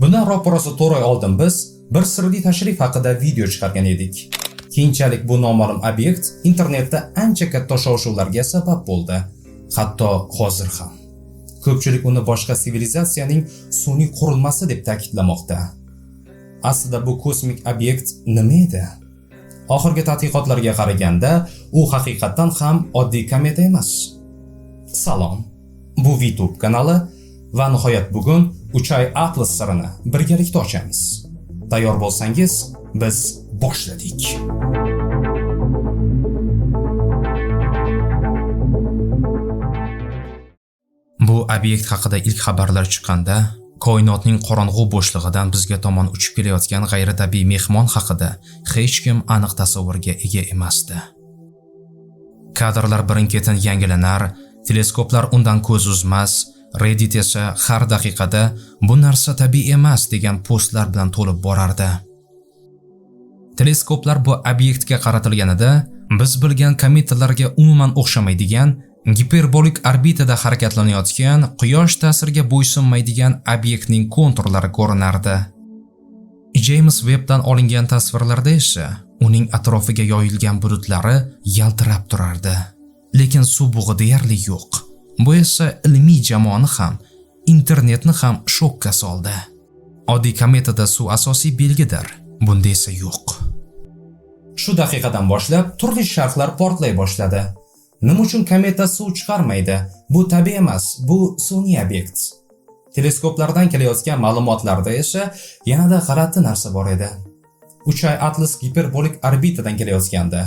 Bundan ro'parasi 4 oy oldin biz bir sirli tashrif haqida video chiqargan edik. Keyinchalik bu noma'lum obyekt internetda ancha katta shov-shuvlarga sabab bo'ldi, hatto hozir ham. Ko'pchilik uni boshqa sivilizatsiyaning sun'iy qurilmasi deb ta'kidlamoqda. Aslida bu kosmik obyekt nima edi? Oxirgi tadqiqotlarga qaraganda, u haqiqatan ham oddiy kometa emas. Salom. Bu YouTube kanali va nihoyat bugun Uchay Atlas sirini birgalikda ochamiz. Tayyor bo'lsangiz, biz boshladik. Bu obyekt haqida ilk xabarlar chiqqanda, koinotning qorong'u bo'shlig'idan bizga tomon uchib kelayotgan g'ayritabiiy mehmon haqida hech kim aniq tasavvurga ega emasdi. Kadrlar birin-ketin yangilanar, teleskoplar undan ko'z uzmas, Reddit esa har daqiqada bu narsa tabiiy emas degan postlar bilan to'lib borardi. Teleskoplar bu obyektga qaratilganida biz bilgan kometalarga umuman o'xshamaydigan, giperbolik orbitada harakatlanayotgan, quyosh ta'siriga bo'ysunmaydigan obyektning konturlari ko'rinardi. James Webb'dan olingan tasvirlarda esa uning atrofiga yoyilgan bulutlari yaltirab turardi. Lekin suv bug'i deyarli yo'q. Bu esa ilmiy jamoani ham, internetni ham shokka soldi. Oddiy kometada suv asosiy belgidir, bunda esa yo'q. Shu daqiqadan boshlab turli sharhlar portlay boshladi. Nima uchun kometa suv chiqarmaydi? Bu tabiiy emas, bu sun'iy obyekt. Teleskoplardan kelayotgan ma'lumotlarda esa yanada g'alati narsa bor edi. Uchay Atlas giperbolik orbitadan kelayotgandi.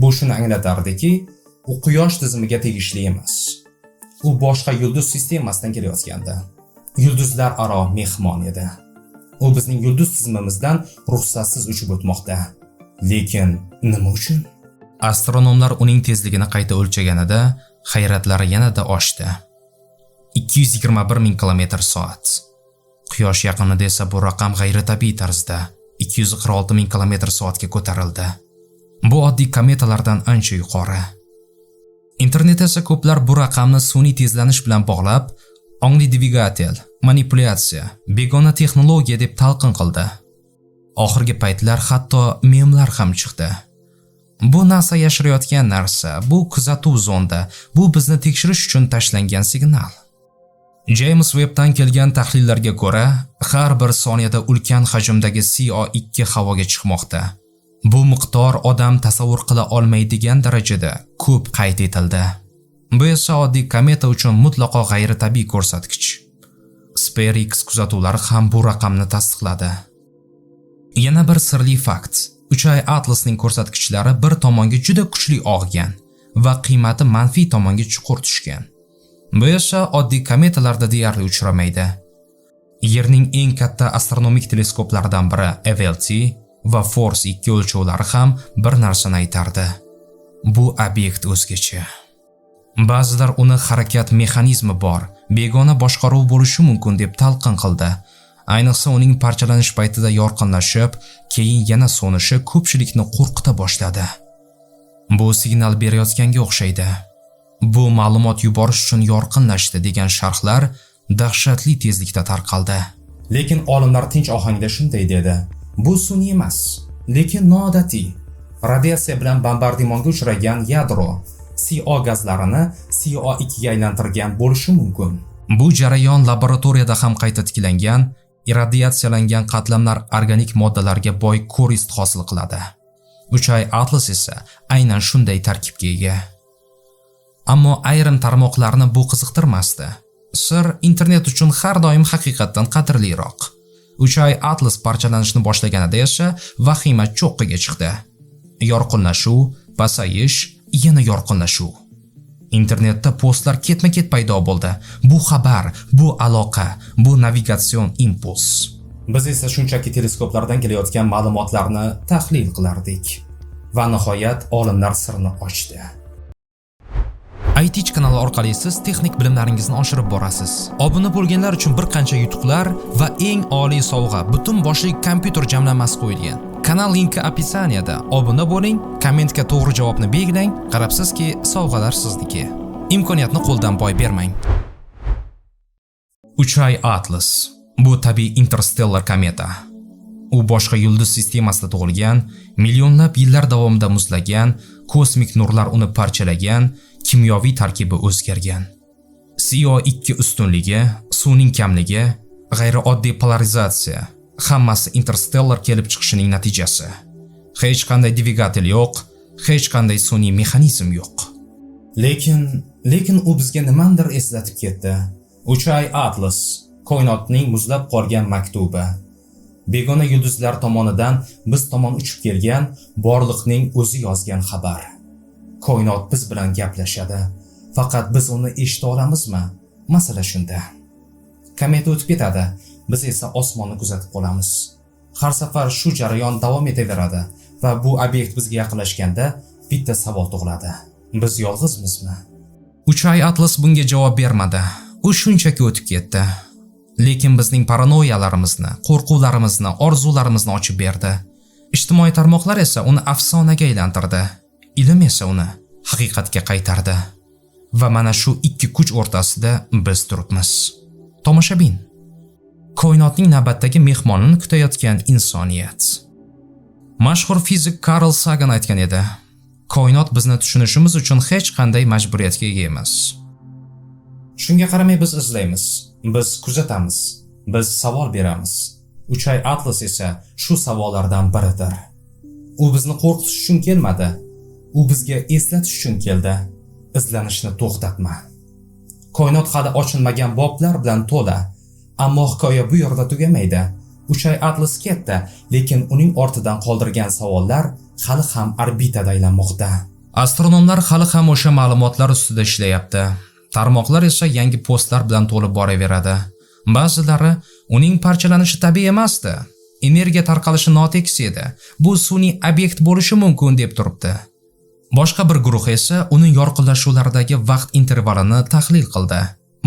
Bu shuni anglatardiki, u quyosh tizimiga tegishli emas. U boshqa yulduz sistemasidan kelayotgandi. Yulduzlar aro mehmon edi. U bizning yulduz tizimimizdan ruxsatsiz uchib o'tmoqda. Lekin nima uchun? Astronomlar uning tezligini qayta o'lchaganida hayratlari yanada oshdi. 221 ming km/soat. Quyosh yaqinida esa bu raqam g'ayritabiiy tarzda 246 ming km/soatga ko'tarildi. Bu oddiy kometalardan ancha yuqori. Internet esa ko'plar bu raqamni sun'iy tezlanish bilan bog'lab, ongli dvigatel, manipulyatsiya, begona texnologiya deb talqin qildi. Oxirgi paytlar hatto memlar ham chiqdi. Bu NASA yashirayotgan narsa, bu kuzatuv zonda, bu bizni tekshirish uchun tashlangan signal. James Webb'dan kelgan tahlillarga ko'ra, har bir soniyada ulkan hajmdagi CO2 havoga chiqmoqda. Bu miqdor odam tasavvur qila olmaydigan darajada ko'p qayd etildi. Bu esa oddiy kometa uchun mutlaqo g'ayritabiiy ko'rsatkich. SpaceX kuzatuvlari ham bu raqamni tasdiqladi. Yana bir sirli fakt. Uchay Atlasning ko'rsatkichlari bir tomonga juda kuchli og'gan va qiymati manfiy tomonga chuqur tushgan. Bu esa oddiy kometalarda deyarli uchramaydi. Yerning eng katta astronomik teleskoplaridan biri EVLT va Force 2 o'lchovlari ham bir narsani aytardi. Bu obyekt o'zgacha. Ba'zilar uni harakat mexanizmi bor, begona boshqaruv bo'lishi mumkin deb talqin qildi. Ayniqsa uning parchalanish paytida yorqinlashib, keyin yana so'nishi ko'pchilikni qo'rqita boshladi. Bu signal berayotganga o'xshaydi. Bu ma'lumot yuborish uchun yorqinlashdi degan sharhlar dahshatli tezlikda tarqaldi. Lekin olimlar tinch ohangda shunday dedi. Bu sun'iy emas, lekin noodatiy. Radiatsiya bilan bombardimonga uchragan yadro CO gazlarini CO2 ga aylantirgan bo'lishi mumkin. Bu jarayon laboratoriyada ham qayta tiklangan, irradiatsiyalangan qatlamlar organik moddalarga boy korist hosil qiladi. Uchay Atlas esa aynan shunday tarkibga ega. Ammo ayrim tarmoqlarni bu qiziqtirmasdi. Sir internet uchun har doim haqiqatdan qadrliroq. Uchay Atlas parchalanishni boshlaganida esa vahima cho'qqiga chiqdi. Yorqinlashuv, pasayish, yana yorqinlashuv. Internetda postlar ketma-ket paydo bo'ldi. Bu xabar, bu aloqa, bu navigatsion impuls. Biz esa shunchaki teleskoplardan kelayotgan ma'lumotlarni tahlil qilardik. Va nihoyat olimlar sirni ochdi. iTeach kanali orqali siz texnik bilimlaringizni oshirib borasiz. Obuna bo'lganlar uchun bir qancha yutuqlar va eng oliy sovg'a butun boshli kompyuter jamlanmasi qo'yilgan. Kanal linki opisaniyada. Obuna bo'ling, kommentga to'g'ri javobni belgilang, qarabsizki, sovg'alar sizniki. Imkoniyatni qo'ldan boy bermang. Uchay Atlas Bu tabiiy interstellar kometa. U boshqa yulduz sistemasida tug'ilgan, millionlab yillar davomida muzlagan, kosmik nurlar uni parchalagan, kimyoviy tarkibi o'zgargan. CO2 ustunligi, suvning kamligi, g'ayrioddiy polarizatsiya, hammasi interstellar kelib chiqishining natijasi. Hech qanday dvigatel yo'q, hech qanday sun'iy mexanizm yo'q. Lekin u bizga nimadir eslatib ketdi. Uchay Atlas, koinotning muzlab qolgan maktubi. Begona yulduzlar tomonidan biz tomon uchib kelgan borliqning o'zi yozgan xabar. Koinot biz bilan gaplashadi. Faqat biz uni eshita olamizmi? Masala shunda. Kometa o'tib ketadi, biz esa osmonni kuzatib qolamiz. Har safar shu jarayon davom etaveradi va bu obyekt bizga yaqinlashganda bitta savol tug'iladi. Biz yolg'izmizmi? Uchay Atlas bunga javob bermadi. U shunchaki o'tib ketdi. Lekin bizning paranoyalarimizni, qo'rquvlarimizni, orzularimizni ochib berdi. Ijtimoiy tarmoqlar esa uni afsonaga aylantirdi. Ilm esa uni haqiqatga qaytardi. Va mana shu ikki kuch o'rtasida biz turibmiz. Tomoshabin. Koinotning navbatdagi mehmonini kutayotgan insoniyat. Mashhur fizik Carl Sagan aytgan edi: Koinot bizni tushunishimiz uchun hech qanday majburiyatga ega emas. Shunga qaramay biz izlaymiz, biz kuzatamiz, biz savol beramiz. Uchay Atlas esa shu savollardan biridir. U bizni qo'rqitish uchun kelmadi, u bizga eslatish uchun keldi. Izlanishni to'xtatma. Koinot hali ochilmagan boblar bilan to'la, ammo hikoya bu yerda tugamaydi. Uchay Atlas ketdi, lekin uning ortidan qoldirgan savollar hali ham orbitada aylanmoqda. Astronomlar hali ham o'sha ma'lumotlar ustida ishlayapti. Tarmoqlar esa yangi postlar bilan to'lib boraveradi. Ba'zilari uning parchalanishi tabiiy emasdi, energiya tarqalishi notekis edi, bu sun'iy obyekt bo'lishi mumkin deb turibdi. Boshqa bir guruh esa uning yorqinlashuvlaridagi vaqt intervalini tahlil qildi.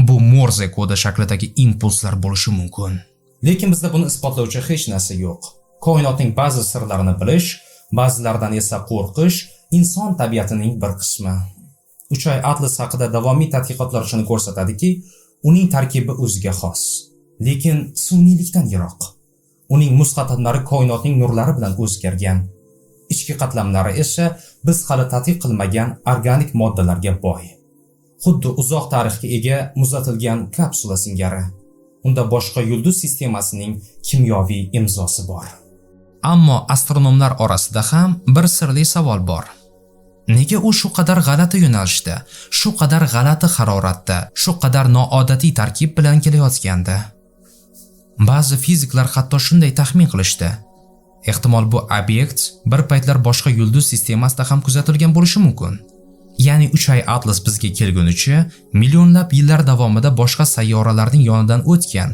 Bu Morze kodi shaklidagi impulslar bo'lishi mumkin. Lekin bizda buni isbotlovchi hech narsa yo'q. Koinotning ba'zi sirlarini bilish, ba'zilaridan esa qo'rqish inson tabiatining bir qismi. Uchay Atlas haqida davomiy tadqiqotlar shuni ko'rsatadiki, uning tarkibi o'ziga xos, lekin sun'iylikdan yiroq. Uning muzqatlamlari koinotning nurlari bilan o'zgargan. Ichki qatlamlari esa biz hali tadqiq qilmagan organik moddalarga boy. Xuddi uzoq tarixga ega muzlatilgan kapsula singari. Unda boshqa yulduz sistemasining kimyoviy imzosi bor. Ammo astronomlar orasida ham bir sirli savol bor. Nega u shu qadar g'alati yo'nalishda, shu qadar g'alati haroratda, shu qadar noodatiy tarkib bilan kelayotgandi? Ba'zi fiziklar hatto shunday taxmin qilishdi. Ehtimol bu obyekt bir paytlar boshqa yulduz sistemasida ham kuzatilgan bo'lishi mumkin. Ya'ni Uchay Atlas bizga kelgunicha millionlab yillar davomida boshqa sayyoralarning yonidan o'tgan,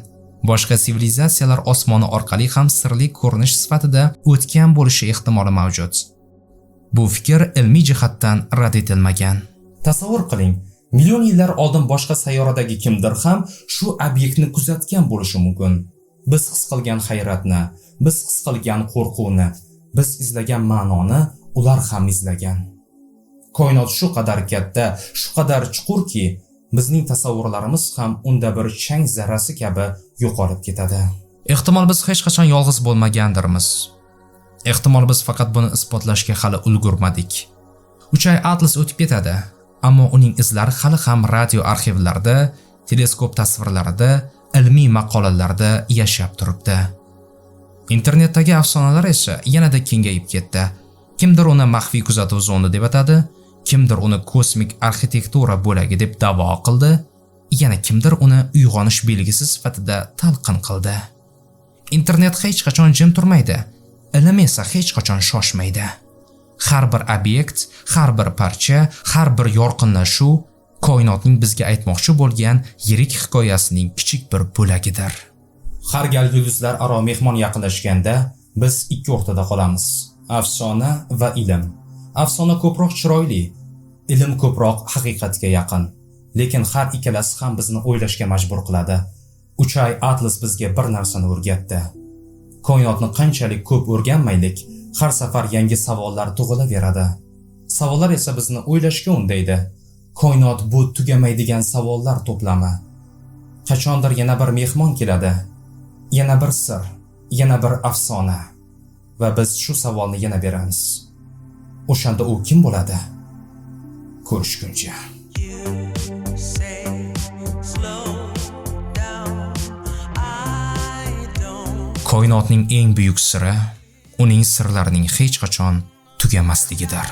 boshqa sivilizatsiyalar osmoni orqali ham sirli ko'rinish sifatida o'tgan bo'lishi ehtimoli mavjud. Bu fikr ilmiy jihatdan rad etilmagan. Tasavvur qiling, million yillar oldin boshqa sayyoradagi kimdir ham shu obyektni kuzatgan bo'lishi mumkin. Biz his qilgan hayratni, biz his qilgan qo'rquvni, biz izlagan ma'noni ular ham izlagan. Koinot shu qadar katta, shu qadar chuqurki, bizning tasavvurlarimiz ham unda bir chang zarrasi kabi yo'qolib ketadi. Ehtimol biz hech qachon yolg'iz bo'lmagandirmiz. Ehtimol biz faqat buni isbotlashga hali ulgurmadik. Uchay Atlas o'tib ketadi, ammo uning izlari hali ham radio arxivlarida, teleskop tasvirlarida, ilmiy maqolalarda yashab turibdi. Internetdagi afsonalar esa yanada kengayib ketdi. Kimdir uni maxfiy kuzatuv zona deb atadi, kimdir uni kosmik arxitektura bo'lagi deb da'vo qildi, yana kimdir uni uyg'onish belgisi sifatida talqin qildi. Internet hech qachon jim turmaydi, ilm esa hech qachon shoshmaydi. Har bir obyekt, har bir parcha, har bir yorqinlashuv koinotning bizga aytmoqchi bo'lgan yirik hikoyasining kichik bir bo'lagidir. Har gal yulduzlar aro mehmon yaqinlashganda biz ikki o'rtada qolamiz: afsona va ilm. Afsona ko'proq chiroyli, ilm ko'proq haqiqatga yaqin, lekin har ikkalasi ham bizni o'ylashga majbur qiladi. Uchay Atlas bizga bir narsani o'rgatdi. Koinotni qanchalik ko'p o'rganmaylik, har safar yangi savollar tug'ilaveradi. Savollar esa bizni o'ylashga undaydi. Koinot bu tugamaydigan savollar to'plami. Qachondir yana bir mehmon keladi. Yana bir sir, yana bir afsona va biz shu savolni yana beramiz. O'shanda u kim bo'ladi? Ko'rishguncha. Koinotning eng buyuk siri uning sirlarining hech qachon tugamasligidir.